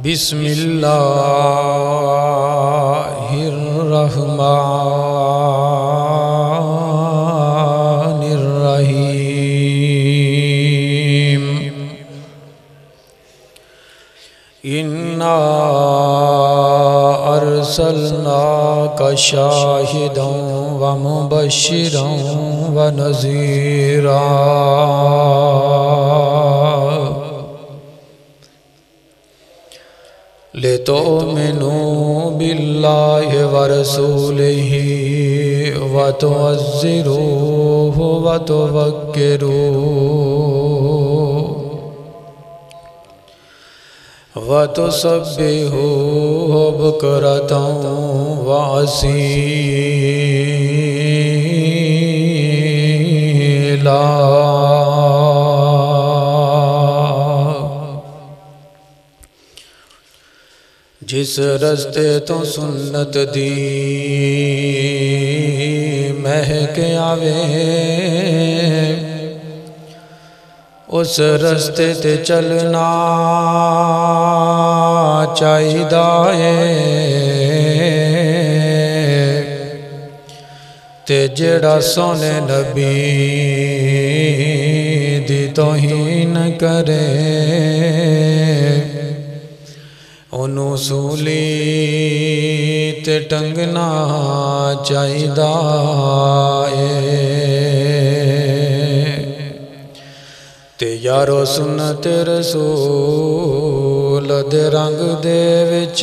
بسم اللہ الرحمن الرحیم انا ارسلناک شاہدا ومبشرا ونذیرا لِتُؤْمِنُوا بِاللَّهِ وَرَسُولِهِ وَتُعَزِّرُوهُ وَتُوَقِّرُوهُ وَتُسَبِّحُوهُ بُكْرَةً وَأَصِيلًا۔ جس رستے تو سنت دی مہک آوے اس رستے تے چلنا چاہیدا ہے تے جڑا سونے نبی دی توہین کرے انہوں سولی تے ٹنگنا چاہیدا ہے تے یارو سنت رسول دے رنگ دے وچ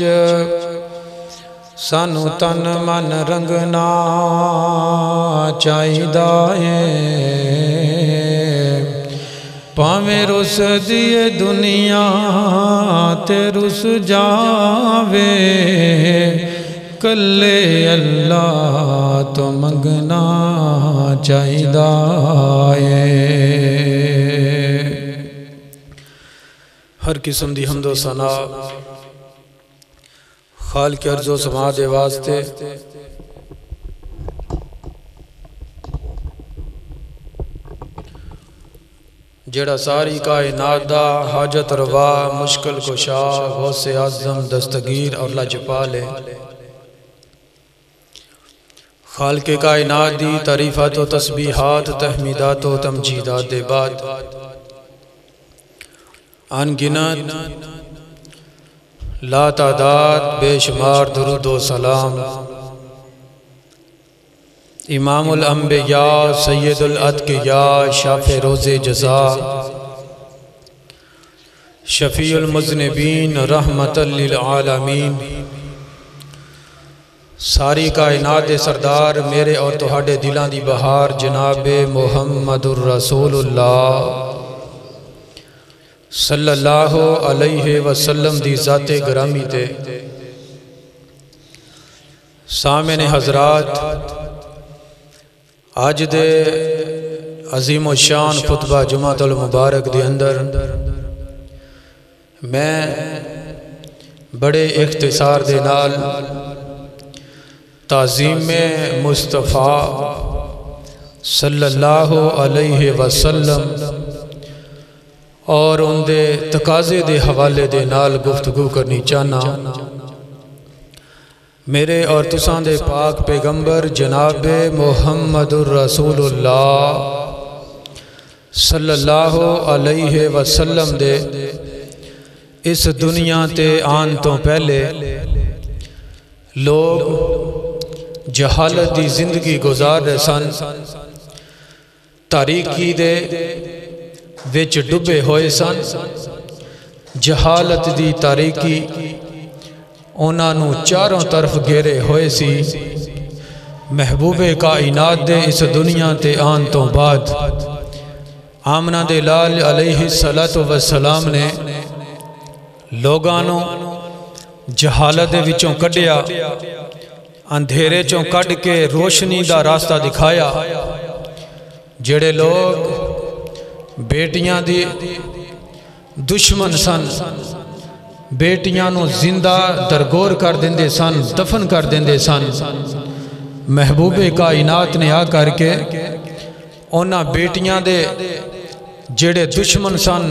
سانو تن من رنگنا چاہیدا ہے پاویں رس دیئے دنیا تے رس جاوے کلے اللہ تو منگنا چاہیدا ہے۔ ہر قسم دی حمد و ثنا خالق ارض و سما دے واسطے جڑا ساری کائنات دا حاجت روا مشکل کشا غوث اعظم دستگیر اور لاجپال ہے۔ خالق کائنات دی تعریفات و تسبیحات تحمیدات و تمجیدات دے بعد انگنت لا تعداد بے شمار درود و سلام امام الانبیاء سید الاتقیاء شافع روز جزا شفیع المذنبین رحمت للعالمین ساری کائنات سردار میرے اور تہاڈے دلان دی بہار جناب محمد الرسول اللہ صلی اللہ علیہ وسلم دی ذات گرامی تے سامعین حضرات آج دے عظیم و شان خطبہ جمعۃ المبارک دے اندر میں بڑے اختصار دے نال تعظیم مصطفیٰ صلی اللہ علیہ وسلم اور ان دے تقاضے دے حوالے دے نال گفتگو کرنی چاہنا میرے اور تساں دے پاک پیغمبر جناب محمد الرسول اللہ صلی اللہ علیہ وسلم دے اس دنیا تے آن تو پہلے لوگ جہالت دی زندگی گزار رہے سن تاریکی دے وچ ڈبے ہوئے سن جہالت دی تاریکی انہاں نو چاروں طرف گھیرے ہوئے سی محبوب کائنات دے اس دنیا تے آن تو بعد آمنہ دے لال علیہ السلام نے لوگانوں جہالت دے وچوں کڈیا اندھیرے چوں کڈ کے روشنی دا راستہ دکھایا جڑے لوگ بیٹیاں دی دشمن سن بیٹیاں نو زندہ درگور کر دیندے سن دفن کر دیندے سن محبوب کائنات نے آ کر کے اونا بیٹیاں دے جڑے دشمن سن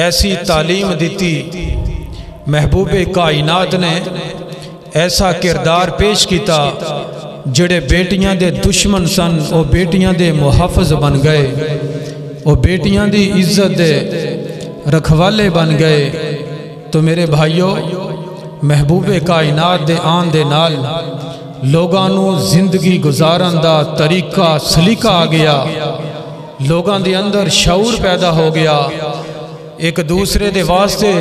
ایسی تعلیم دیتی محبوب کائنات نے ایسا کردار پیش کیتا جڑے بیٹیاں دے دشمن سن وہ بیٹیاں دے محافظ بن گئے، وہ بیٹیاں دی عزت دے رکھوالے بن گئے۔ تو میرے بھائیو، محبوب کائنات دے آن دے نال لوگاں نو زندگی گزارن دا طریقہ سلیقہ آ گیا، لوگاں دے اندر شعور پیدا ہو گیا، ایک دوسرے دے واسطے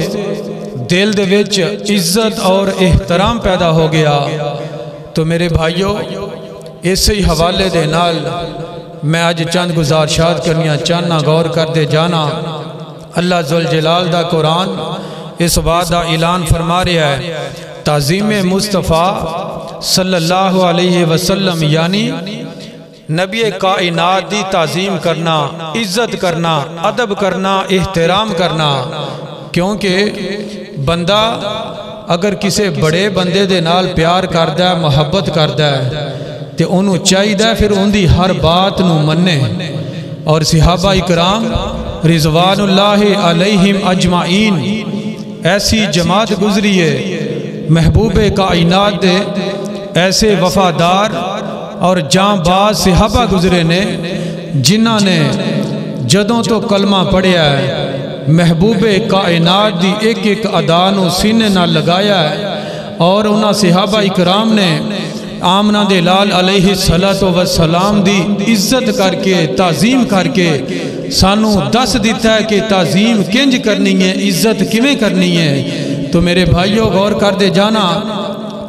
دل دے وچ عزت اور احترام پیدا ہو گیا۔ تو میرے بھائیو، اسی حوالے دے نال میں آج چند گزارشات کرنیاں چاہنا، غور کر دے جانا۔ اللہ ذوالجلال دا قرآن اس بات دا اعلان فرما رہا ہے، تعظیم مصطفیٰ صلی اللہ علیہ وسلم یعنی نبی کائنات دی تعظیم کرنا، عزت کرنا، ادب کرنا، احترام کرنا۔ کیونکہ بندہ اگر کسی بڑے بندے دے نال پیار کردہ ہے، محبت کردہ ہے، تے انہوں چاہیدہ پھر ان دی ہر بات نو مننے۔ اور صحابہ اکرام رضوان اللہ علیہم اجمعین ایسی جماعت گزری ہے، محبوب کائنات دے ایسے وفادار اور جاں باز صحابہ گزرے نے جنہاں نے جدوں تو کلمہ پڑھیا ہے، محبوب کائنات دی ایک ایک ادا نو سینے نہ لگایا ہے، اور انہاں صحابہ اکرام نے آمنہ دے لال علیہ السلام دی عزت کر کے، تعظیم کر کے سانو دس دیتا ہے کہ تعظیم کنج کرنی ہے، عزت کیویں کرنی ہے۔ تو میرے بھائیو، غور کر دے جانا،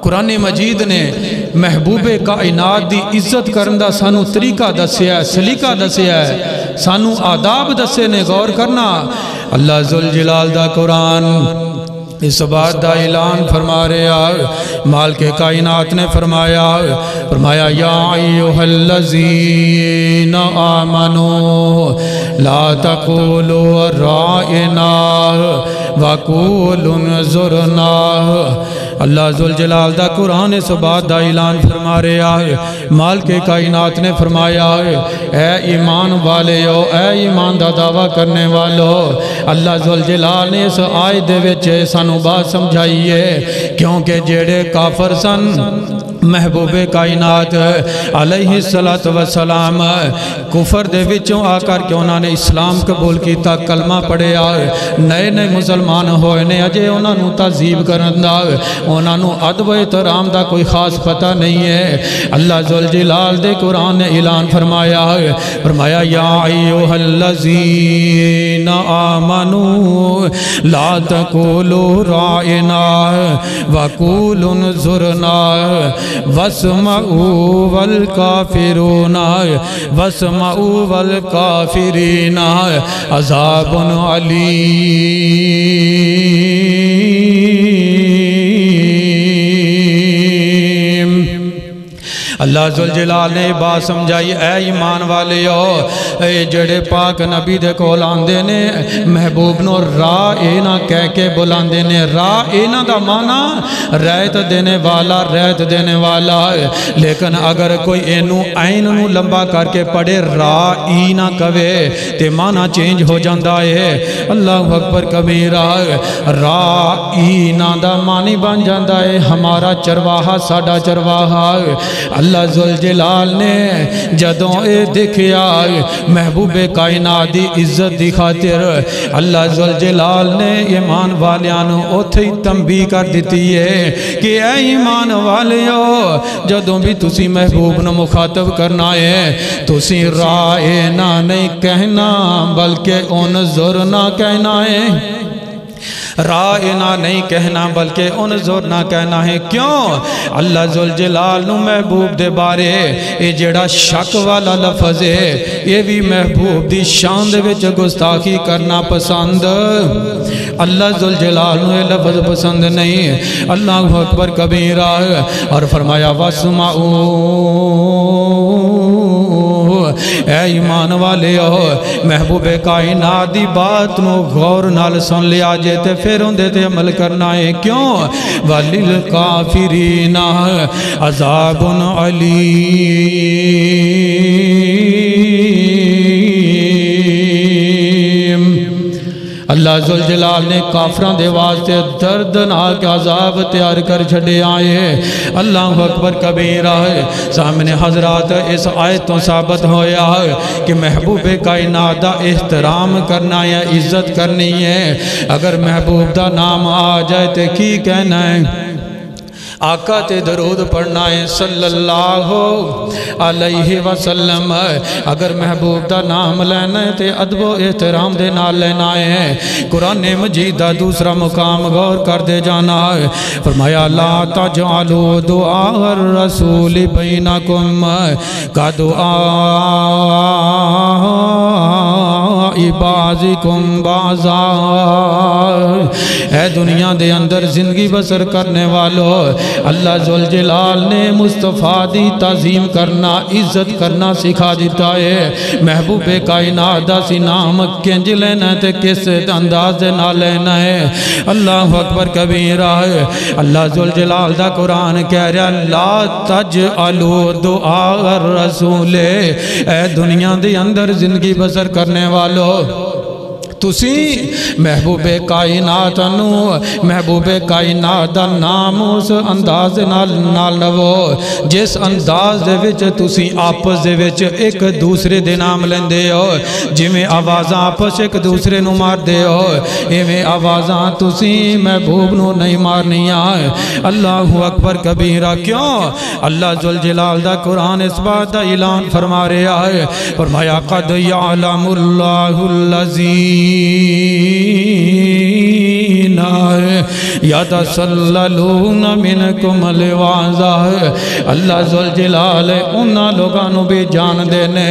قرآن مجید نے محبوب کائنات دی عزت کرن دا سانو طریقہ دسیا ہے، سلیقہ دسیا ہے، سانو آداب دسے نے۔ غور کرنا، اللہ ذوالجلال دا قرآن اس بات دا اعلان فرما رہا، مالک کائنات نے فرمایا یا ایھا الذین آمنوا لا تقولوا رائنا وقولوا انظرنا۔ اللہ ذوالجلال دا قرآن اس بات دا اعلان فرما رہا ہے، مالک کائنات نے فرمایا اے ایمان والے ہو، اے ایمان دا دعویٰ کرنے والو۔ اللہ ذوالجلال نے اس آیت دے وچ سانو بات سمجھائی ہے، کیونکہ جڑے کافر سن محبوب کائنات علیہ السلام کفر دے وچوں آ کر کے انہوں نے اسلام قبول کیتا، کلمہ پڑھیا، نئے نئے مسلمان ہوئے نے، اجے انہوں نے تہذیب کرن دا، انہوں نے ادب و احترام دا کوئی خاص پتہ نہیں ہے۔ اللہ ذوالجلال دے قرآن نے اعلان فرمایا یا ایھا الذین آمنوا لا تقولوا رائنا وقولوا انظرنا واسمعوا والکافرون عذاب علیم۔ اللہ ذوالجلال نے بات سمجھائی، اے ایمان والے ہو، اے جڑے پاک نبی دے کول آندے نے محبوب نو رائنا کہہ کے بلاندے نے۔ رائنا دا معنی رعایت دینے والا، رعایت دینے والا، لیکن اگر کوئی اینو عین نو لمبا کر کے پڑھے رائنا کہے تے معنی چینج ہو جاندا ہے۔ اللہ اکبر کبیرہ، رائنا دا معنی بن جاندا ہے ہمارا چرواہا، ساڈا چرواہا۔ اللہ ذوالجلال نے جدوں اے دیکھیا محبوب کائنات دی عزت دی خاطر، اللہ ذوالجلال نے ایمان والیانو اوتھے تنبیہ کر دیتی ہے کہ اے ایمان والیو، جدوں بھی تسی محبوب نو مخاطب کرنا ہے، تسی رائنا نہیں کہنا بلکہ انظرنا کہنا ہے۔ رائنا نہیں کہنا بلکہ انظرنا کہنا ہے۔ کیوں؟ اللہ ذوالجلال نو محبوب دے بارے یہ جڑا شک والا لفظ ہے، یہ بھی محبوب دی شان دے وچ گستاخی کرنا پسند۔ اللہ ذوالجلال نو یہ لفظ پسند نہیں۔ اللہ اکبر کبیرہ، اور فرمایا واسمعوا، اے ایمان والے ہو، محبوب کائنات دی بات نو غور نال سن لیا جے تے پھر اندے تے عمل کرنا ہے۔ کیوں؟ وَلِلْكَافِرِينَ عَذَابٌ عَلِيمٌ۔ اللہ ذوالجلال نے کافران دے واسطے دردناک عذاب تیار کر چھڑے آئے اللہ اکبر کبیرہ ہے سامنے حضرات اس آیت تو ثابت ہویا ہے کہ محبوب کائنات دا احترام کرنا یا عزت کرنی ہے اگر محبوب دا نام آ جائے تے کی کہنا ہے آقا تے درود پڑھنا ہے صلی اللہ علیہ وسلم اگر محبوب دا نام لینا ہے تے ادب و احترام دے نال لینا ہے قرآن مجید دا دوسرا مقام غور کر دے جانا ہے فرمایا لا تجعلوا دعاء الرسول بینکم کا دعاء بعضکم بعضا اے دنیا دے اندر زندگی بسر کرنے والو اللہ ذوالجلال نے مصطفیٰ دی تعظیم کرنا عزت کرنا سکھا دیتا ہے محبوب کائنات دا سی نام کنج لینا ہے تے کس انداز دے نہ لینا ہے اللہ اکبر کبیرہ ہے اللہ ذوالجلال دا قرآن کہہ رہا لا تجعلوا دعاء الرسول اے دنیا دے اندر زندگی بسر کرنے والو تسی محبوب کائنات نو محبوب کائنات دا نام اس انداز نال لو جس انداز دے وچ تسی آپس دے وچ ایک دوسرے دے نام لیندے ہو جویں آوازاں آپس ایک دوسرے نو مار دے ہو ایویں آوازاں تسی محبوب نو نہیں مارنیاں اللہ اکبر کبیرہ کیوں اللہ ذوالجلال دا قرآن اس بات دا اعلان فرما رہا ہے فرمایا قد یعلم اللہ الذین یتسللون منکم الواذا اللہ ذوالجلال انہاں لوگاں نو بھی جان دینے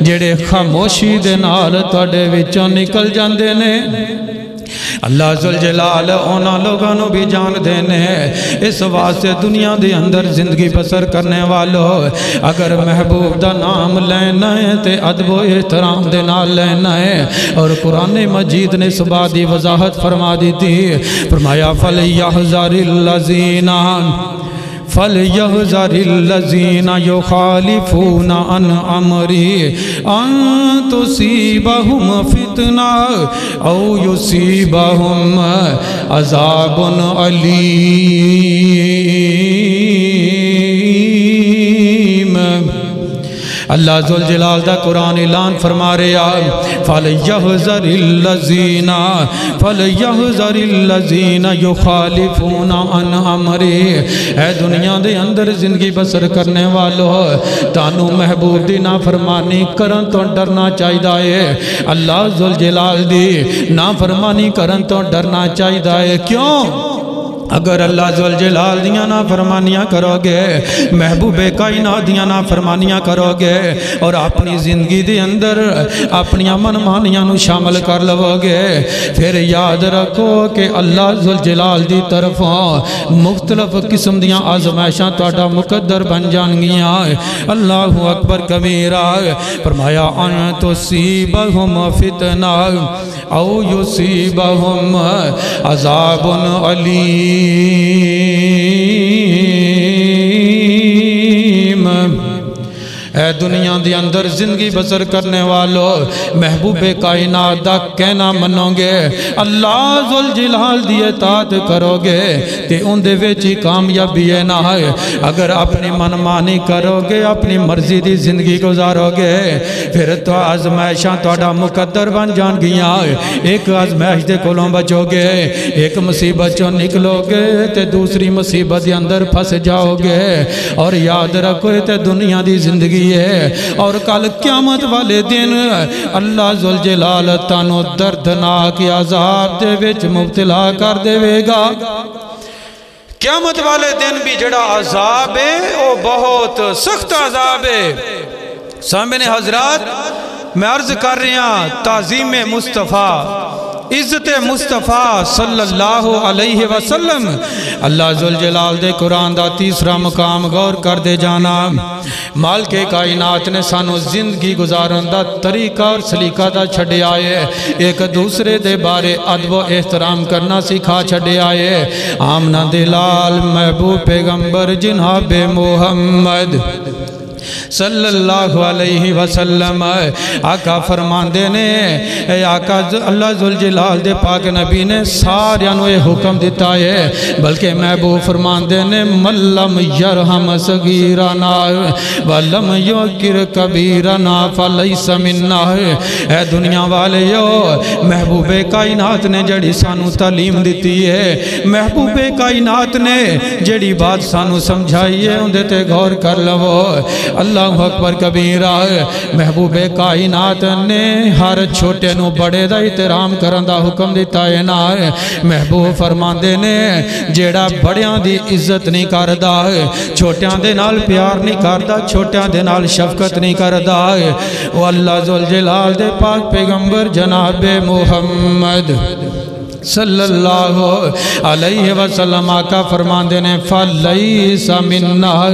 جڑے خاموشی دے نال تواڈے وچوں نکل جاندے نے اللہ ذوالجلال اونا لوگاں نو بھی جان دینے اس واسطے دنیا دے اندر زندگی بسر کرنے والو اگر محبوب دا نام لینا ہے تے ادب و احترام دے نال لینا ہے اور قرآن مجید نے اس بات دی وضاحت فرما دی تھی فرمایا فَلْيَحْذَرِ الَّذِينَ فَلْيَحْذَرِ الَّذِينَ يُخَالِفُونَ عَنْ أَمْرِهِ أَن تُصِيبَهُمْ فِتْنَةٌ أَوْ يُصِيبَهُمْ عَذَابٌ أَلِيمٌ اللہ ذوالجلال دا قرآن اعلان فرما رہا فَلْيَحْذَرِ الَّذِينَ يُخَالِفُونَ عَنْ أَمْرِهِ اے دنیا دے اندر زندگی بسر کرنے والو تانو محبوب دی نافرمانی کرن تو ڈرنا چاہیدا ہے اللہ ذوالجلال دی نافرمانی کرن تو ڈرنا چاہیدا ہے کیوں اگر اللہ ذوالجلال دیاں نافرمانیاں کرو گے محبوب کائنات دیاں نافرمانیاں کرو گے اور اپنی زندگی دے اندر اپنی منمانیاں نو شامل کر لو گے پھر یاد رکھو کہ اللہ ذوالجلال دی طرفوں مختلف قسم دیاں آزمائشاں تواڈا مقدر بن جان گیاں اللہ اکبر کبیرہ فرمایا ان تصیبہم فتنہ او یصیبہم عذاب علیم اے دنیا دی اندر زندگی بسر کرنے والو محبوب کائنات دا کہنا منو گے اللہ ذوالجلال دی اطاعت کرو گے تے ان دے وچی کامیابی ہے نہ ہے اگر اپنی منمانی کرو گے اپنی مرضی دی زندگی گزارو گے پھر تو آزمائشاں تواڈا مقدر بن جان گیاں ایک آزمائش دے کولوں بچو گے ایک مصیبت چوں نکلو گے تے دوسری مصیبت دے اندر پھنس جاؤ گے اور یاد رکھو تے دنیا دی زندگی ہے اور کل قیامت والے دن اللہ ذوالجلال تانو دردناک عذاب دے وچ مبتلا کر دے گا قیامت والے دن بھی جڑا عذاب ہے وہ بہت سخت عذاب ہے سامنے حضرات میں عرض کر رہا تعظیم مصطفیٰ عزت مصطفیٰ صلی اللہ علیہ وسلم اللہ ذوالجلال دے قرآن دا تیسرا مقام غور کر دے جانا مالک کائنات نے سانو زندگی گزارن دا طریقہ اور سلیقہ دا چھڑے آئے ایک دوسرے دے بارے ادب و احترام کرنا سکھا چھڑے آئے آمنہ دلال محبوب پیغمبر جناب محمد صلی اللہ علیہ وسلم آقا فرماندے نے اے آقا اللہ ذوالجلال دے پاک نبی نے سارے انوے حکم دیتا ہے بلکہ محبوب فرماندے نے ملم یرحم صغیرنا ولم یوکر کبیرنا فلیس مننا اے دنیا والے محبوب کائنات نے جڑی سانو تعلیم دیتی ہے محبوب کائنات نے جڑی بات سانو سمجھائی ہے اندے تے غور کر لو اللہ اکبر کبیرہ محبوب کائنات نے ہر چھوٹے نو بڑے دا احترام کرن دا حکم دیتا ہے نا محبوب فرماندے نے جیڑا بڑیاں دی عزت نہیں کردا چھوٹیاں دے نال پیار نہیں کردا چھوٹیاں دے نال شفقت نہیں کردا وہ اللہ ذوالجلال دے پاک پیغمبر جناب محمد صلی اللہ علیہ وسلم آقا فرماندے نے فَلَيْسَ مِنَّا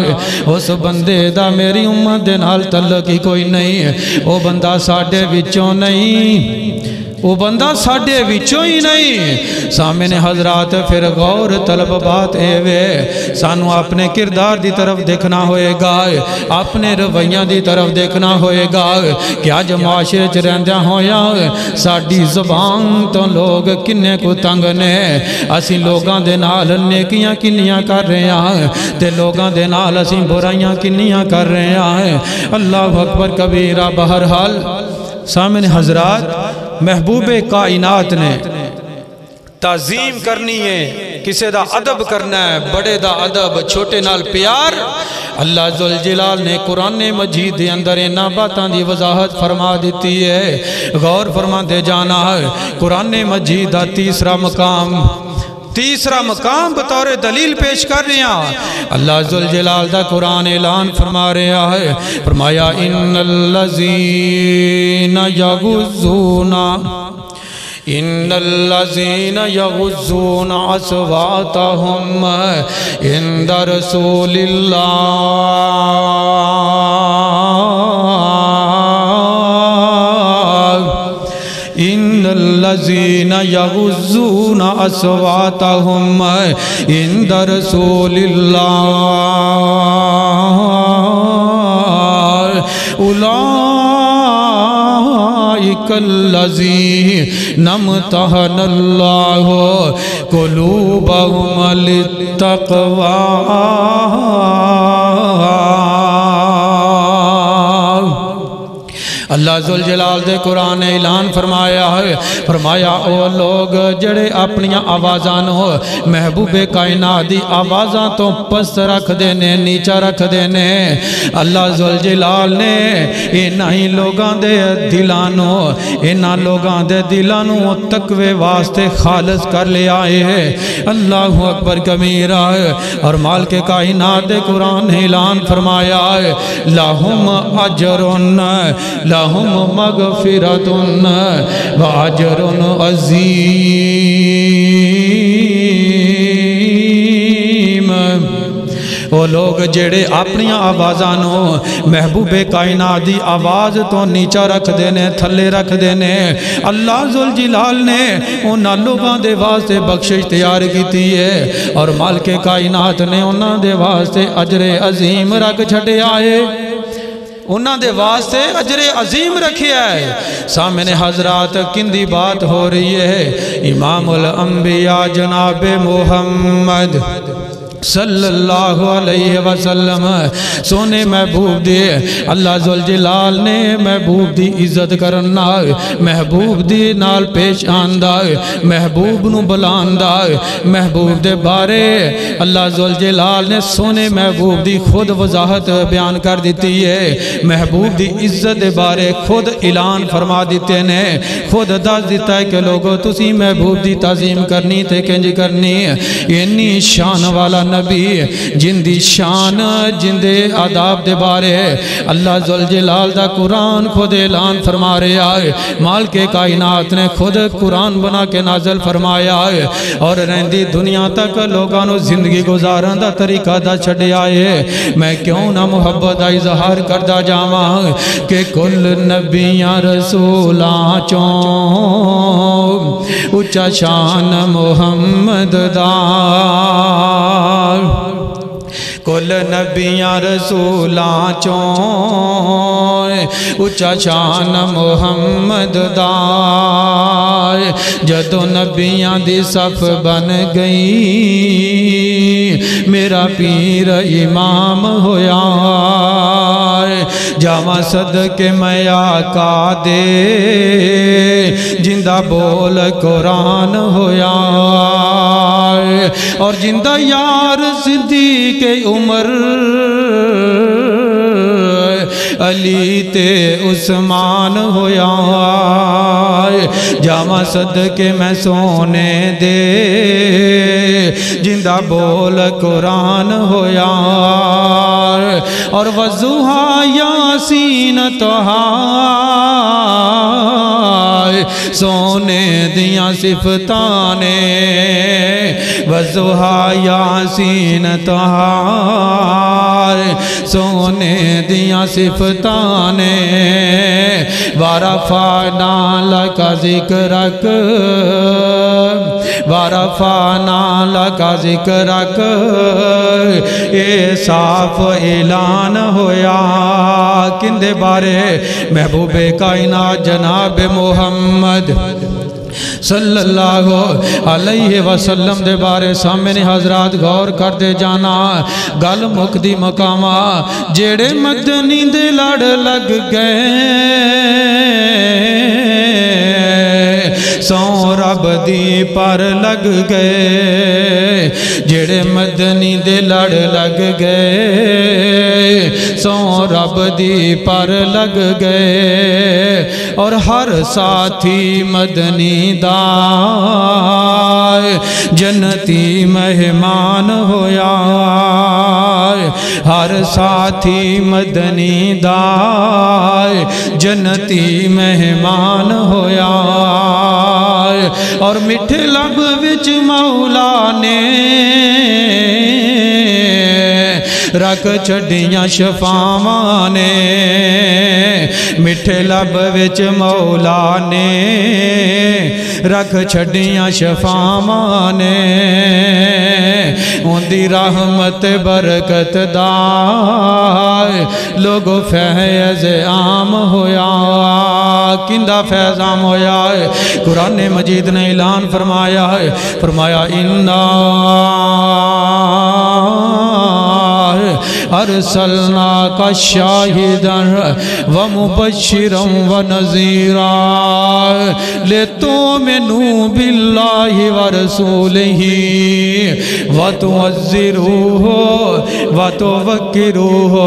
اس بندے دا میری امت دے نال تعلق ہی کوئی نہیں وہ بندہ ساڈے وچوں نہیں وہ بندہ ساڈے وچوں ہی نہیں سامنے حضرات پھر غور طلب بات اے وے سانو اپنے کردار دی طرف دیکھنا ہوئے گا اپنے رویاں دی طرف دیکھنا ہوئے گا کہ آج معاشرے چ رہندیاں ہویا ساڈی زبان تو لوگ کنے کو تنگ نے اسی لوگاں دے نال نیکیاں کنیاں کر رہے ہیں تے لوگاں دے نال اسی برائیاں کنیاں کر رہے ہیں اللہ اکبر کبیرہ بہرحال سامنے حضرات محبوب کائنات نے تعظیم کرنی ہے کسے دا ادب کرنا ہے بڑے دا ادب چھوٹے نال پیار اللہ ذوالجلال نے قرآن مجید دے اندر اینا باتاں دی وضاحت فرما دیتی ہے غور فرما دے جانا ہے قرآن مجید دا تیسرا مقام بطور دلیل پیش کر رہے ہیں اللہ ذوالجلال دا قرآن اعلان فرما رہا ہے فرمایا ان الذین یغضون اصواتهم عند رسول ان الذین یغضون اصواتهم عند رسول اولئک الذین امتحن اللہ قلوبهم للتقوی اللہ ذوالجلال دے قرآن اعلان فرمایا ہے فرمایا او لوگ جڑے اپنی آوازان ہو محبوب کائنات دی آوازاں تو پست رکھ دینے نیچا رکھ دینے اللہ ذوالجلال نے اینا ہی لوگاں دے دلانوں اینا لوگاں دے دلانوں تقوی واسطے خالص کر لے آئے ہیں اللہ اکبر کبیرہ اور مالک کائنات دے قرآن اعلان فرمایا ہے لہم اجرن لہم مغفرتن و اجرن عظیم وہ لوگ جڑے اپنی آوازانوں محبوب کائنات دی آواز تو نیچا رکھ دینے تھلے رکھ دینے اللہ ذوالجلال نے انہاں لوگاں دے واسطے بخشش تیار کیتی ہے اور مالک کائنات نے انہاں دے واسطے اجر عظیم رکھ چھٹے آئے انہاں دے واسطے اجر عظیم رکھے آئے سامنے حضرات کندی بات ہو رہی ہے امام الانبیاء جناب محمد صلی اللہ علیہ وسلم سونے محبوب دے اللہ ذوالجلال نے محبوب دی عزت کرنا محبوب دی نال پیش آندہ محبوب نو بلاندہ محبوب دے بارے اللہ ذوالجلال نے سونے محبوب دی خود وضاحت بیان کر دیتی ہے محبوب دی عزت دے بارے خود اعلان فرما دیتے نے خود دس دیتا ہے کہ لوگوں تسی محبوب دی تعظیم کرنی تے کنج کرنی انی شان والا نبی جن دی شان جن دے آداب دے بارے اللہ ذوالجلال دا قرآن خود اعلان فرما رہا ہے مالک کائنات نے خود قرآن بنا کے نازل فرمایا ہے اور رہندی دنیا تک لوگانو زندگی گزارن دا طریقہ دا چھڑے آئے میں کیوں نہ محبت دا اظہار کردہ جاواں کہ کل نبیاں رسولاں چون اچھا شان محمد دا کل نبیاں رسولاں چوں اچا شان محمد دا جدو نبیاں دی صف بن گئی میرا پیر امام ہویا جاواں صدقے میں آقا دے جندہ بول قرآن ہویا اور جندہ یار صدیق عمر علی تے عثمان ہویا جاواں صدقے میں سونے دے جندہ بول قرآن ہویا اور وضحا یاسین توہا سونے دیاں صفتانے وضحا یاسین توہا سونے دیاں صفتانے وَرَفَعْنَا لَكَ ذِكْرَكَ وَرَفَعْنَا لَكَ ذِكْرَكَ اے صاف اعلان ہویا کندے بارے محبوب کائنات جناب محمد صلی اللہ علیہ وسلم دے بارے سامنے حضرات غور کر دے جانا گل مکدی مقامہ جیڑے مدنی دے لڑ لگ گئے سو رب دی پر لگ گئے جیڑے مدنی دے لڑ لگ گئے سو رب دی پر لگ گئے اور ہر ساتھی مدنی دا جنتی مہمان ہویا ہر ساتھی مدنی دا جنتی مہمان ہویا اور مٹھے لب وچ مولا نے رکھ چھڑیاں شفاوانے مٹھے لب وچ مولا نے رکھ چھڑیاں شفاوانے ان دی رحمت برکت دار لوگو فیض عام ہویا کندہ فیض عام ہویا ہے قرآن مجید نے اعلان فرمایا ہے فرمایا ارسلناک شاہدا ومبشرا ونذیرا لتؤمنوا باللہ ورسولہ وتعزروہ وتوقروہ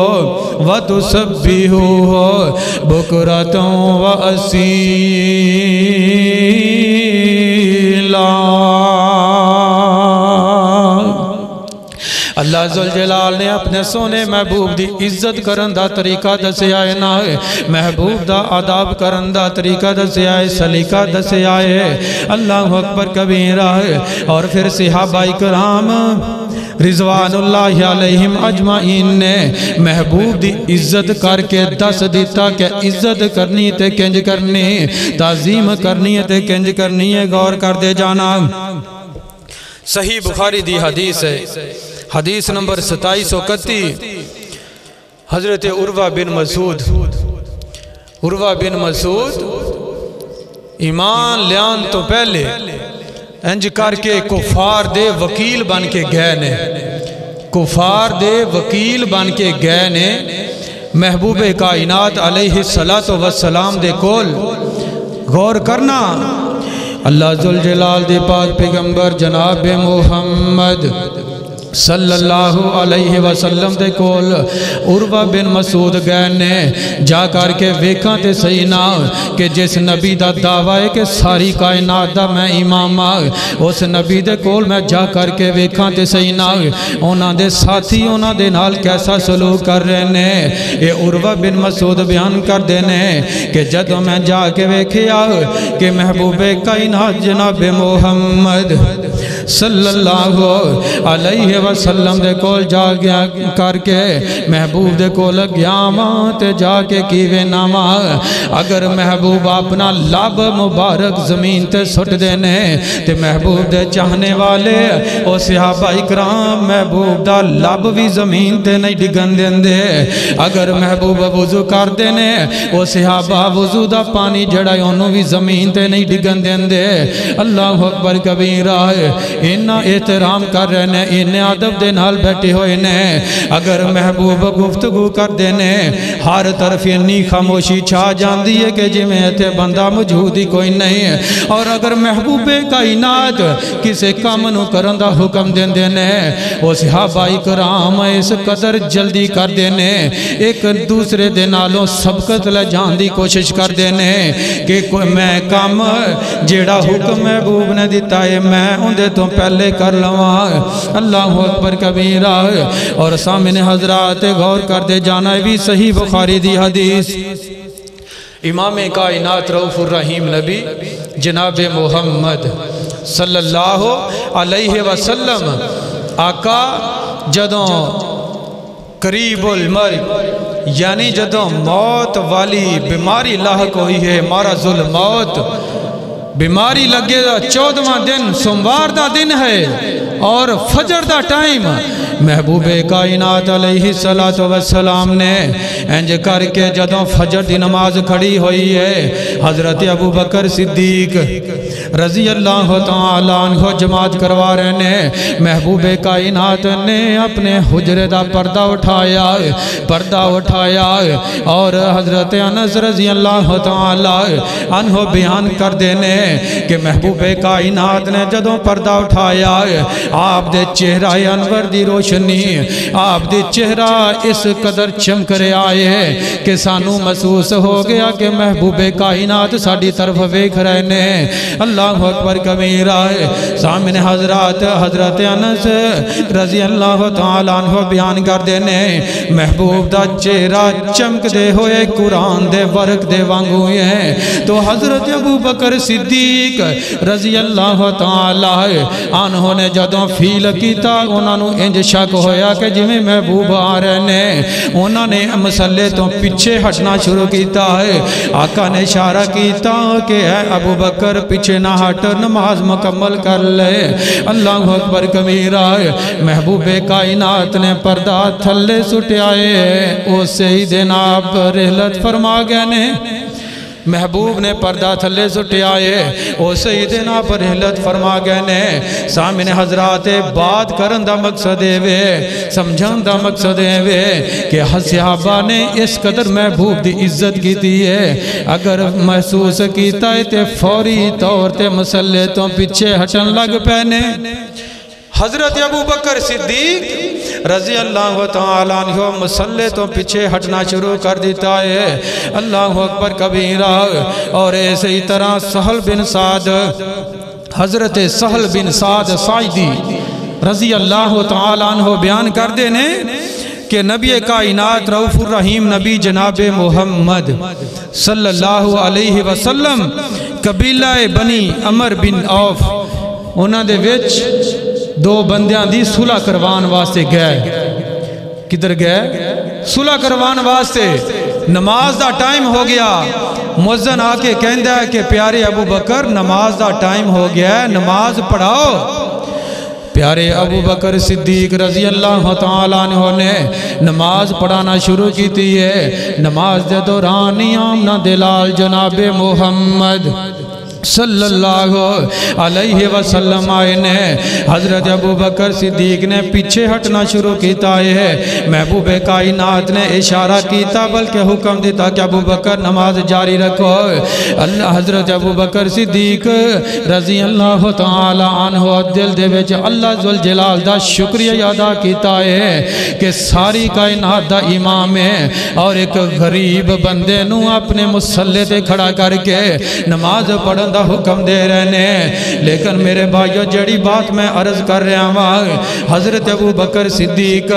وتسبحوہ بکرۃ وأصیلا اللہ ذوالجلال نے اپنے سونے محبوب دی عزت کرن دا طریقہ دسے آئے نہ ہے محبوب دا آداب کرن دا طریقہ دسے آئے سلیقہ دسے آئے اللہ اکبر کبیرہ ہے اور پھر صحابہ کرام رضوان اللہ علیہم اجمعین نے محبوب دی عزت کر کے دس دیتا کہ عزت کرنی تے کنج کرنی تعظیم کرنی تے کنج کرنی ہے غور کر دے جانا صحیح بخاری دی حدیث ہے حدیث نمبر 2731 حضرت عروہ بن مسعود ایمان لیان تو پہلے انج کر کے کفار دے وکیل بن کے گئے نے کفار دے وکیل بن کے گئے نے محبوب کائنات علیہ السلام دے کول غور کرنا اللہ ذوالجلال دے پاک پیغمبر جناب محمد صلی اللہ علیہ وسلم دے کول عروہ بن مسعود گئے نے جا کر کے ویکھاں تے صحیح نہ کہ جس نبی دا دعویٰ ہے کہ ساری کائنات دا میں امام اس نبی دے کول میں جا کر کے ویکھاں تے صحیح نہ انہاں دے ساتھی انہاں دے نال کیسا سلوک کر رہے نے یہ عروہ بن مسعود بیان کر دینے کہ جدوں میں جا کے ویکھیا کہ محبوب کائنات جناب محمد صلی اللہ علیہ وسلم دے کول جا گیا کر کے محبوب دے کول گیا ماں تے جا کے کیوے ناما اگر محبوب اپنا لب مبارک زمین تے سٹ دینے تے محبوب دے چاہنے والے او صحابہ اکرام محبوب دا لب بھی زمین تے نہیں ڈگن دیں دے اگر محبوب وضو کر دینے او صحابہ وضو دا پانی جڑا انہوں بھی زمین تے نہیں ڈگن دیں دے اللہ اکبر کبیرہ انہاں احترام کر رہے نے انہیں عدب دے نال بیٹھے ہوئے نے اگر محبوب گفتگو کر دینے ہر طرف انی خاموشی چھا جان دیئے کہ جی میں تے بندہ موجود ہی کوئی نہیں اور اگر محبوب کائنات کسے کام نو کرن دا حکم دین دینے وہ صحابہ اکرام اس قدر جلدی کر دینے ایک دوسرے دے نالوں سبقت لے جان دی کوشش کر دینے کہ میں کام جیڑا حکم محبوب نے دیتا ہے میں اندے تو پہلے کر لواں اللہ اکبر کبیرہ اور سامنے حضرات غور کر دے جانا ہے بھی صحیح بخاری دی حدیث امام کائنات رؤوف الرحیم نبی جناب محمد صلی اللہ علیہ وسلم آقا جدوں قریب المرگ یعنی جدوں موت والی بیماری لاحق ہوئی ہے مرض الموت بیماری لگے دا 14واں دن سوموار دا دن ہے اور فجر دا ٹائم محبوب کائنات علیہ السلام نے انج کر کے جدوں فجر دی نماز کھڑی ہوئی ہے حضرت ابو بکر صدیق رضی اللہ تعالیٰ عنہ جماعت کروا رہے نے محبوب کائنات نے اپنے حجرے دا پردہ اٹھایا اور حضرت انس رضی اللہ تعالیٰ عنہ بیان کر دینے کہ محبوب کائنات نے جدوں پردہ اٹھایا آپ دے چہرہ انور دی روشنی آپ دے چہرہ اس قدر چمک رہے آئے کہ سانو محسوس ہو گیا کہ محبوب کائنات ساڑی طرف ویکھ رہے نے اللہ اکبر کبیرہ سامنے حضرت انس رضی اللہ تعالیٰ عنہ بیان کر دینے محبوب دا چہرہ چمک دے ہوئے قرآن دے ورق دے وانگو ہیں تو حضرت ابو بکر صدیق رضی اللہ تعالیٰ عنہ نے جدوں فیل کیتا انہوں نے انج شک ہویا کہ جی میں محبوب آ رہے نے انہوں نے مسئلے تو پیچھے ہٹنا شروع کیتا ہے آقا نے اشارہ کیتا کہ اے ابو بکر پیچھے نہ ہٹ نماز مکمل کر لے اللہ اکبر کبیرہ محبوب کائنات نے پردہ تھلے سٹے آئے او سیدنا آپ رحلت فرما گئے نے محبوب نے پردہ تھلے سٹے آئے او سیدنا پر رحلت فرما گئے نے سامنے حضرات بات کرن دا مقصد ہے سمجھن دا مقصد ہے کہ صحابہ نے اس قدر محبوب دی عزت کی دی ہے اگر محسوس کیتا ہے تے فوری طور تے مسئلے تو پیچھے ہٹن لگ پینے حضرت ابو بکر صدیق رضی اللہ تعالیٰ عنہ مسئلے تو پیچھے ہٹنا شروع کر دیتا ہے اللہ اکبر کبیرہ اور ایسے ہی طرح سہل بن سعد حضرت سہل بن سعد ساعدی رضی اللہ تعالیٰ عنہ بیان کر دینے کہ نبی کائنات رؤوف الرحیم نبی جناب محمد صلی اللہ علیہ وسلم قبیلہ بنی عمر بن عوف انہاں دے وچ دو بندیاں دی صلح کروان واسطے گئے کدھر گئے صلح کروان واسطے نماز دا ٹائم ہو گیا مؤذن آ کے کہندا ہے کہ پیارے ابو بکر نماز دا ٹائم ہو گیا ہے نماز پڑھاؤ پیارے ابو بکر صدیق رضی اللہ تعالیٰ عنہ نے نماز پڑھانا شروع کی تھی ہے نماز دے دوران آمنہ دلال جناب محمد صلی اللہ علیہ وسلم آئے نے حضرت ابو بکر صدیق نے پیچھے ہٹنا شروع کیتا ہے محبوب کائنات نے اشارہ کیتا بلکہ حکم دیتا کہ ابو بکر نماز جاری رکھو حضرت ابو بکر صدیق رضی اللہ تعالی عنہ دل دے وچ اللہ ذوالجلال دا شکریہ ادا کیتا ہے کہ ساری کائنات دا امام ہے اور ایک غریب بندے نو اپنے مصلی تے کھڑا کر کے نماز پڑھن دا حکم دے رہنے. لیکن میرے بھائیو جڑی بات میں عرض کر رہا ہوں، حضرت ابو بکر صدیق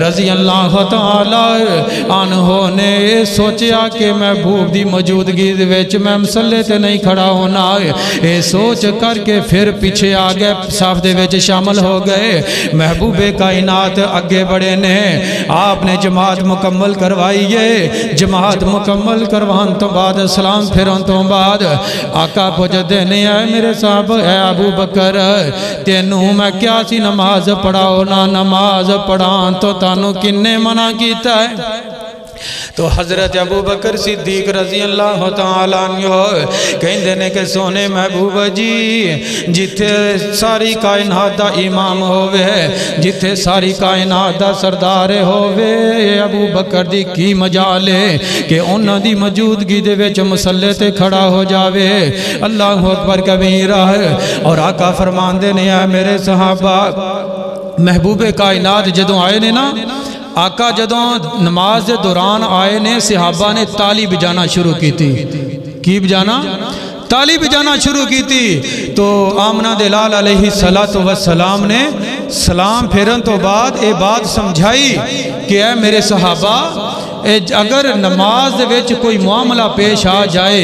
رضی اللہ تعالی عنہ نے سوچیا کہ محبوب دی موجودگی وچ میں مسلے تے نہیں کھڑا ہونا. اے سوچ کر کے پھر پیچھے آگے صف دے وچ شامل ہو گئے. محبوب کائنات اگے بڑے نے، آپ نے جماعت مکمل کروائیے. جماعت مکمل کروان تو بعد سلام پھران تو بعد آقا پوچھتے نہیں ہے میرے صاحب اے ابو بکر تینوں میں کیا سی نماز پڑھاؤ نہ نماز پڑھان تو تانوں کنے منع کیتا ہے؟ تو حضرت ابو بکر صدیق رضی اللہ تعالیٰ عنہ کہیں دینے کے سونے محبوب جی جتھے ساری کائنات دا امام ہوئے، جتھے ساری کائنات دا سردار ہوئے، ابو بکر دی کی مجالے کہ انہاں دی موجودگی دے وچ مسلے تے کھڑا ہو جاوے. اللہ اکبر کبیرہ. اور آقا فرمان دینے ہیں میرے صحابہ محبوب کائنات جدوں آئے نے نا، آقا جدوں نماز دوران آئے نے صحابہ نے تالی بجانا شروع کی تھی. کی بجانا؟ تالی بجانا شروع کی تھی. تو آمنہ دلال علیہ السلام نے سلام پھیرن تو بعد اے بات سمجھائی کہ اے میرے صحابہ اگر نماز وچ کوئی معاملہ پیش آ جائے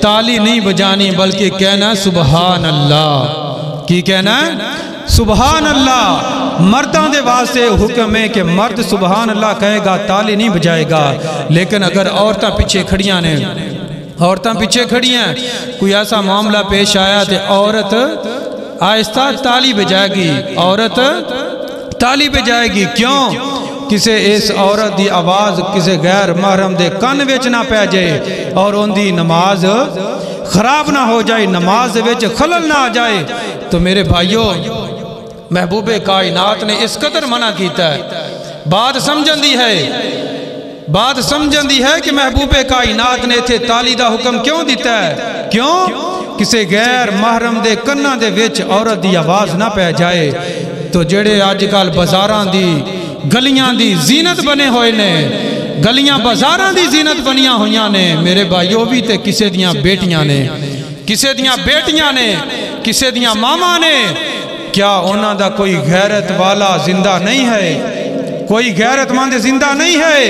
تالی نہیں بجانی بلکہ کہنا سبحان اللہ. کی کہنا ہے؟ سبحان اللہ. مردان دے واسطے حکم ہے کہ مرد سبحان اللہ کہے گا تالی نہیں بجائے گا. لیکن اگر عورتاں پیچھے کھڑیاں نے، عورتاں پیچھے کھڑیاں کوئی ایسا معاملہ پیش آیا تو عورت آہستہ تالی بجائے گی. عورت تالی بجائے گی. کیوں؟ کسے اس عورت دی آواز کسے غیر محرم دے کن وچ نہ پہ جائے اور ان دی نماز خراب نہ ہو جائے، نماز وچ خلل نہ آ جائے. تو میرے بھائیوں محبوب کائنات نے اس قدر منع کیتا ہے. بات سمجھن دی ہے، بات سمجھن دی ہے کہ محبوب کائنات نے تھے تالی دا حکم کیوں دیتا ہے؟ کیوں؟ کسے غیر محرم دے کنہ دے وچ عورت دی آواز نہ پہ جائے. تو جڑے آج کل بازاراں دی گلیاں دی زینت بنے ہوئے نے، گلیاں بازاراں دی زینت بنیاں ہویاں نے، میرے بھائیوں بھی تے کسے دیاں بیٹیاں نے، کسے دیاں بیٹیاں نے، کسے دیاں ماما نے. کیا انہاں دا کوئی غیرت والا زندہ نہیں ہے؟ کوئی غیرت مند زندہ نہیں ہے؟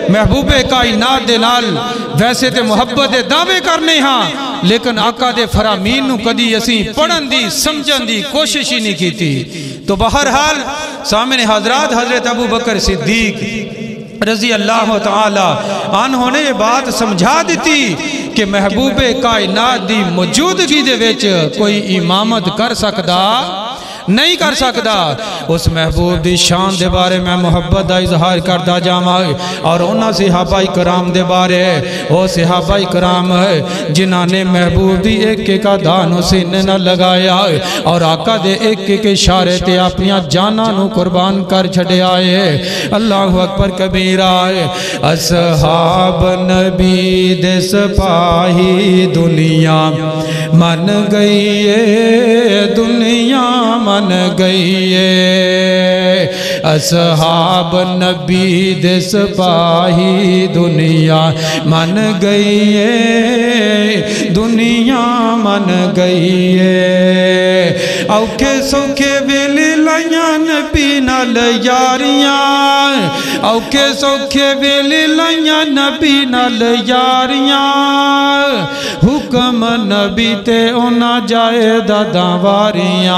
محبوب کائنات دے نال ویسے تے محبت دے دعوے کرنے ہاں، لیکن آقا دے فرامین نو کدی اسی پڑھن دی سمجھن دی کوشش ہی نہیں کی تھی. تو بہرحال سامنے حضرات حضرت ابو بکر صدیق رضی اللہ تعالی عنہ نے یہ بات سمجھا دیتی کہ محبوب کائنات دی موجودگی دے وچ کوئی امامت کر سکدا نہیں کر سکدا. اس محبوب دی شان دے بارے میں محبت دا اظہار کردا جاواں اور انہاں صحابہ کرام دے بارے او صحابہ کرام جنہاں نے محبوب دی ایک ایک دانوں سینے نہ لگایا اور آقا دے ایک ایک اشارے تے اپنی جاناں نو قربان کر چھڈے آئے. اللہ اکبر کبیرہ. اصحاب نبی دے سپاہی دنیا من گئی ہے، دنیا من گئی ہے. اصحاب نبی دے سپاہی دنیا من گئی ہے، دنیا من گئی ہے. اوکھے سوکھے ویلے لائیاں نبی نال یاریاں، اوکھے سوکھے ویلے لائیاں نبی نال یاریاں. حکم نبی تے اونا جائے داداں واریاں،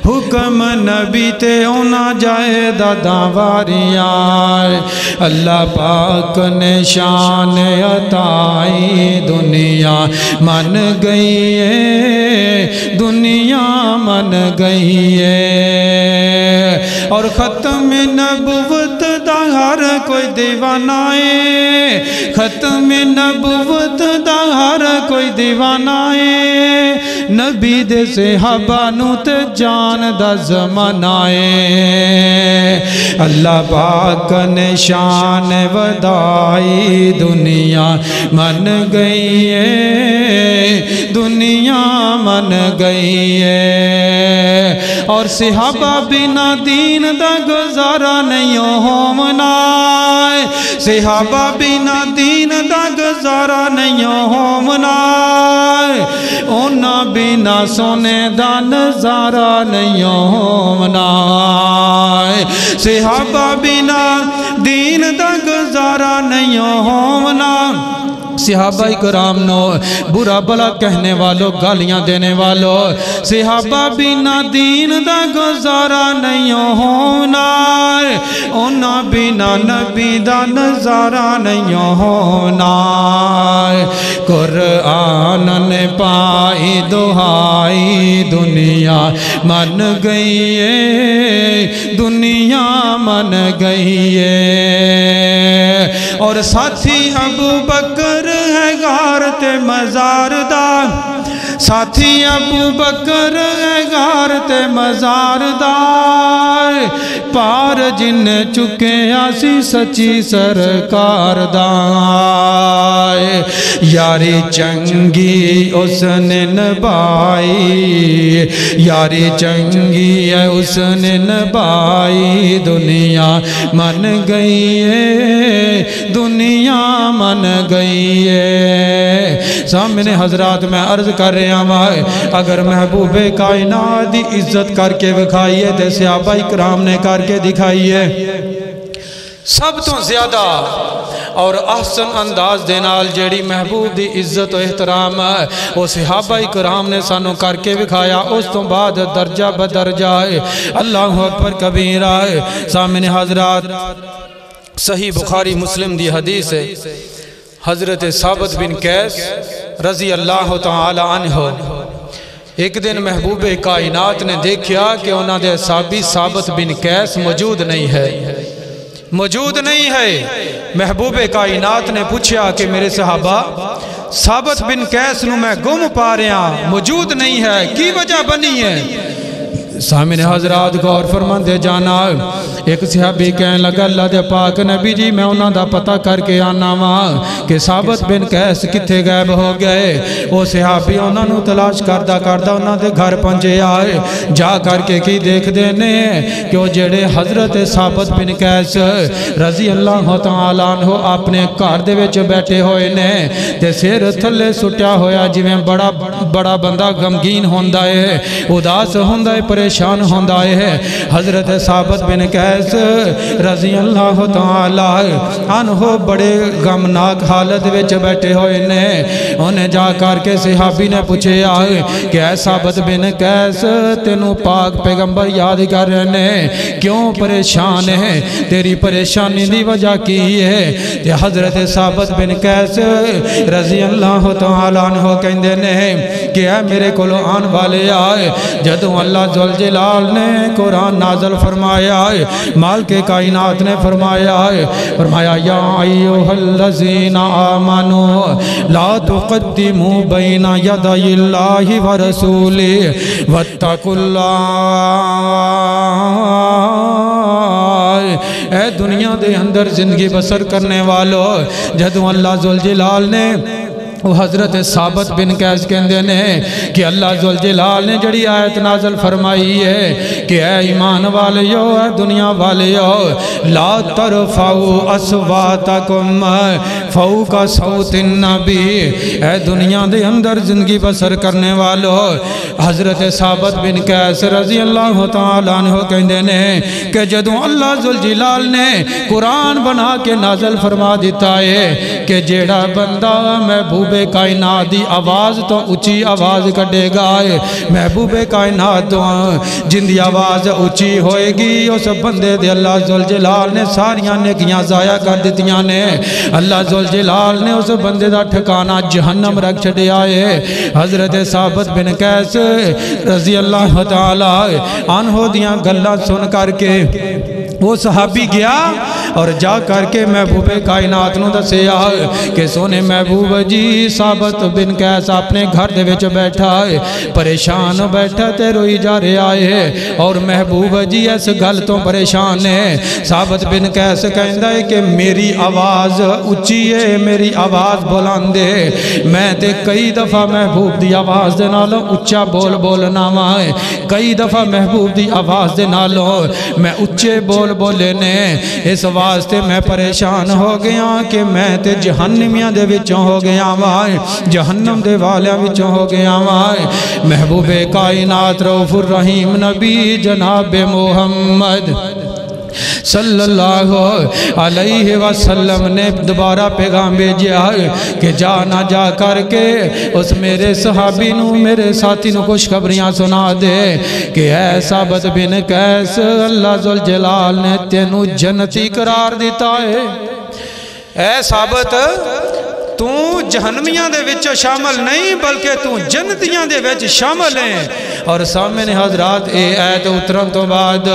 حکم نبی تے اونا جائے داداں واریاں. اللہ پاک نے شان عطائی دنیا من گئی ہے، دنیا من گئی ہے. اور ختم نبوت دا ہر کوئی دیوانہ ہے، ختم نبوت دا ہر کوئی دیوانہ ہے. نبی دے صحابہ نو تے جان دا زمانہ ہے. اللہ پاک نے شان ودائی دنیا من گئی ہے، دنیا من گئی ہے. اور صحابہ بنا دین دا گزارا نہیں ہونا صحابہ بنا دین دا گزارا نہیں ہونا اونا بنا سونے دا نظارہ نہیں ہونا صحابہ بنا دین دا گزارا نہیں ہونا صحابہ کرام نو برا بلا کہنے والوں گالیاں دینے والوں صحابہ بنا دین دا گزارا نہیں ہونا اونا بنا نبی دا نظارہ نہیں ہونا قرآن نے پائی دہائی دنیا من گئی ہے دنیا من گئی ہے اور ساتھی ابو بکر ہے غارت مزار دا ساتھی ابو بکر ہے غارت مزار دا پار جن چکے آسی سچی سرکار دا یاری چنگی اس نے نبھائی یاری چنگی ہے اس نے نبھائی دنیا من گئی ہے دنیا من گئی ہے سامنے حضرات میں عرض کر رہے ہیں اگر محبوب کائنات دی عزت کر کے دکھائیے تے صحابہ کرام نے کر کے دکھائیے سب تو زیادہ اور احسن انداز دے نال جیڑی محبوب دی عزت و احترام ہے وہ صحابہ کرام نے سانو کر کے دکھایا اس تو بعد درجہ بدرجہ ہے اللہ اکبر کبیرہ ہے سامنے حضرات صحیح بخاری مسلم دی حدیث ہے حضرت ثابت بن قیس رضی اللہ تعالی عنہ ایک دن محبوب کائنات نے دیکھا کہ انہاں دے صحابی ثابت بن قیس موجود نہیں ہے محبوب کائنات نے پوچھا کہ میرے صحابہ ثابت بن قیس نو میں گم پا رہا موجود نہیں ہے کی وجہ بنی ہے سامنے حضرات غور فرماندے جانا ایک صحابی کہنے لگا اللہ دے پاک نبی جی میں انہاں دا پتہ کر کے آنا وہاں کہ ثابت بن قیس کتھے غائب ہو گئے وہ صحابی انہاں نو تلاش کردہ انہاں دے گھر پہنچے آئے جا کر کے کی دیکھ دینے کہ وہ جڑے حضرت ثابت بن قیس رضی اللہ تعالیٰ عنہ اپنے گھر دے وچ بیٹھے ہوئے نے تے سر تھلے سٹیا ہویا جی میں بڑا بندہ غمگین ہوندا ہے اداس ہوندا ہے پریشان ہوندا ہے حضرت ثابت بن قیس رضی اللہ تعالی عنہ بڑے غمناک حالت وچ بیٹھے ہوئے نے انہیں جا کر کے صحابی نے پوچھے آئے کہ اے ثابت بن قیس تینوں پاک پیغمبر یاد کر رہے ہیں کیوں پریشان ہے تیری پریشانی دی وجہ کی ہے تے حضرت ثابت بن قیس رضی اللہ تعالی عنہ کہندے نے کہ اے میرے کولوں آن والے آئے جدوں اللہ ذوالجلال نے قرآن نازل فرمایا ہے مالک کائنات نے فرمایا یا ایوہ الذین آمنوا لا تقدموا بین یدی اللہ ورسولہ واتقوا اللہ اے دنیا دے اندر زندگی بسر کرنے والو جدوں اللہ ذوالجلال نے وہ حضرت ثابت بن قیس کہندے نے کہ اللہ ذوالجلال نے جڑی آیت نازل فرمائی ہے کہ اے ایمان والیو اے دنیا والیو لا ترفعوا اصواتکم فوق صوت النبی اے دنیا دے اندر زندگی بسر کرنے والو حضرت ثابت بن قیس رضی اللہ تعالیٰ عنہ کہندے نے کہ جدوں اللہ ذوالجلال نے قرآن بنا کے نازل فرما دیتا ہے کہ جیڑا بندہ محبوب کائنات دی آواز تو اچھی آواز کٹے گا محبوب کائنات تو جندی آواز اچھی ہوئے گی اس بندے دے اللہ ذوالجلال نے ساریاں نیکیاں ضائع کر دیتیاں نے اللہ ذوالجلال نے اس بندے دا ٹھکانہ جہنم رکھ چھڑے آئے حضرت ثابت بن قیس رضی اللہ تعالی عنہ دیاں گلاں سن کر کے وہ صحابی گیا اور جا کر کے محبوب کائنات نو دسیا کہ سونے محبوب جی ثابت بن قیس اپنے گھر دے وچ بیٹھا ہے پریشان بیٹھا تے روئی جا رہا ہے اور محبوب جی اس گل تو پریشان ہے ثابت بن قیس کہندا ہے کہ میری آواز اچھی ہے میری آواز بلند ہے میں تے کئی دفعہ محبوب دی آواز دے نالوں اچھا بولنا ہے کئی دفعہ محبوب دی آواز دے نالوں میں اچھے بولے نے اس واسطے میں پریشان ہو گیا کہ میں تے جہنمیاں دے وچوں ہو گیا وائے جہنم دے والیاں وچوں ہو گیا وائے محبوب کائنات رؤوف الرحیم نبی جناب محمد صلی اللہ علیہ وسلم نے دوبارہ پیغام بھیجا کہ جانا جا کر کے اس میرے صحابی نو میرے ساتھی نو خوشخبریاں سنا دے کہ اے ثابت بن قیس اللہ ذوالجلال نے تینو جنتی قرار دیتا ہے اے ثابت تو جہنمیاں دے وچ شامل نہیں بلکہ تو جنتیاں دے وچ شامل ہیں اور سامنے حضرات اے آیت اترن تو بعد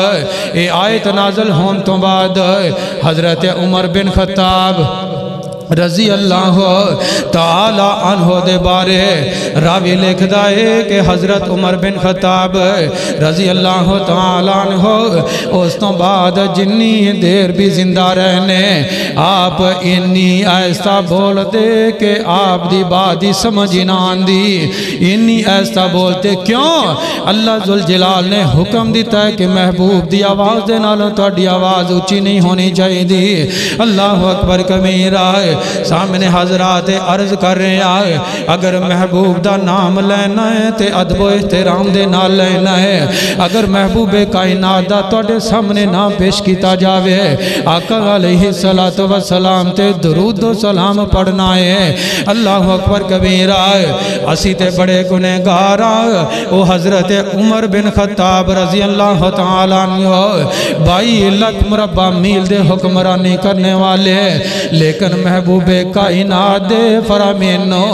اے آیت نازل ہون تو بعد حضرت عمر بن خطاب رضی اللہ تعالی عنہ دے بارے راوی لکھ دائے کہ حضرت عمر بن خطاب رضی اللہ تعالی عنہ اس تو بعد جنی دیر بھی زندہ رہنے آپ انی ایسا بول دے کہ آپ دی بادی سمجھ نہ آندی انی ایسا بولتے کیوں اللہ ذوالجلال نے حکم دیتا ہے کہ محبوب دی آواز دے نالوں توڑی آواز اچھی نہیں ہونی چاہیے دی اللہ اکبر کبیرہ سامنے حضرات عرض کر رہے آئے اگر محبوب دا نام لینا ہے تے ادب و احترام دے نال لینا ہے اگر محبوب کائنات دا توڑے سامنے نام پیش کیتا جاوے آقا علیہ السلام تے درود و سلام پڑھنا ہے اللہ اکبر کبیرہ اسی تے بڑے گنہگار او حضرت عمر بن خطاب رضی اللہ تعالیٰ عنہ 22 لاکھ مربع میل دے حکمرانی کرنے والے لیکن محبوب کائنات دے فرامینو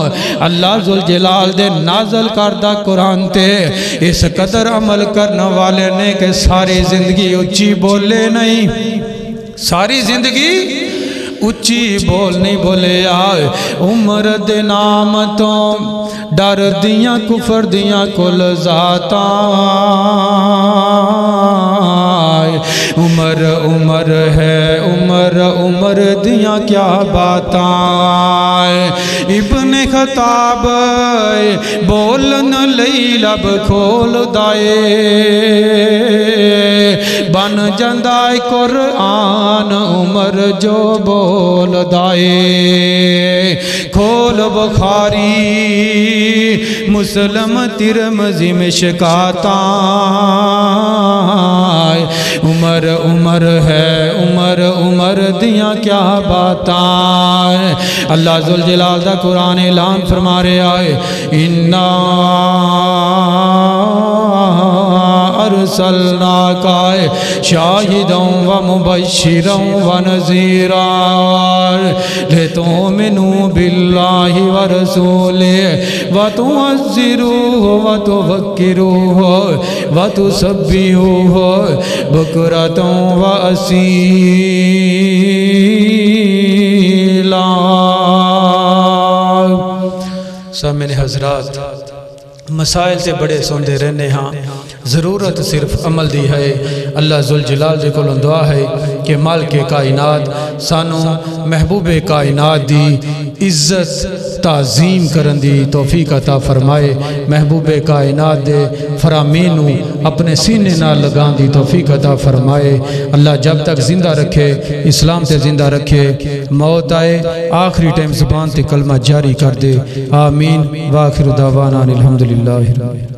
اللہ ذوالجلال دے نازل کردہ قرآن تے اس قدر عمل کرنے والے نے کہ ساری زندگی اچھی بولے نہیں ساری زندگی اچھی بول نہیں بولے آئے عمر دے نام تو ڈر دیاں کفر دیاں کل ذاتاں عمر عمر ہے عمر دیاں کیا باتاں ابن خطاب بولن لئی لب کھول دائے بن جندائے قرآن عمر جو بول دائے کھول بخاری مسلم ترمذی مشکاتاں عمر ہے عمر دیاں کیا باتاں اللہ ذوالجلال دا قرآن اعلان فرما رہے آئے اِنَّا ارسلناک شاہداً ومبشراً ونذیراً لتؤمنوا باللہ ورسولہ وتعزروہ وتوقروہ وتسبحوہ بکرۃ وأصیلا سامنے حضرات مسائل سے بڑے سوندے رہنے ہاں ضرورت صرف عمل دی ہے اللہ ذوالجلال دے کولوں دعا ہے کہ مالک کائنات سانو محبوب کائنات دی عزت تعظیم کرن دی توفیق عطا فرمائے محبوب کائنات دے فرامینو اپنے سینے نہ لگان دی توفیق عطا فرمائے اللہ جب تک زندہ رکھے اسلام تے زندہ رکھے موت آئے آخری ٹائم زبان تے کلمہ جاری کر دے آمین وآخر دعوانا الحمدللہ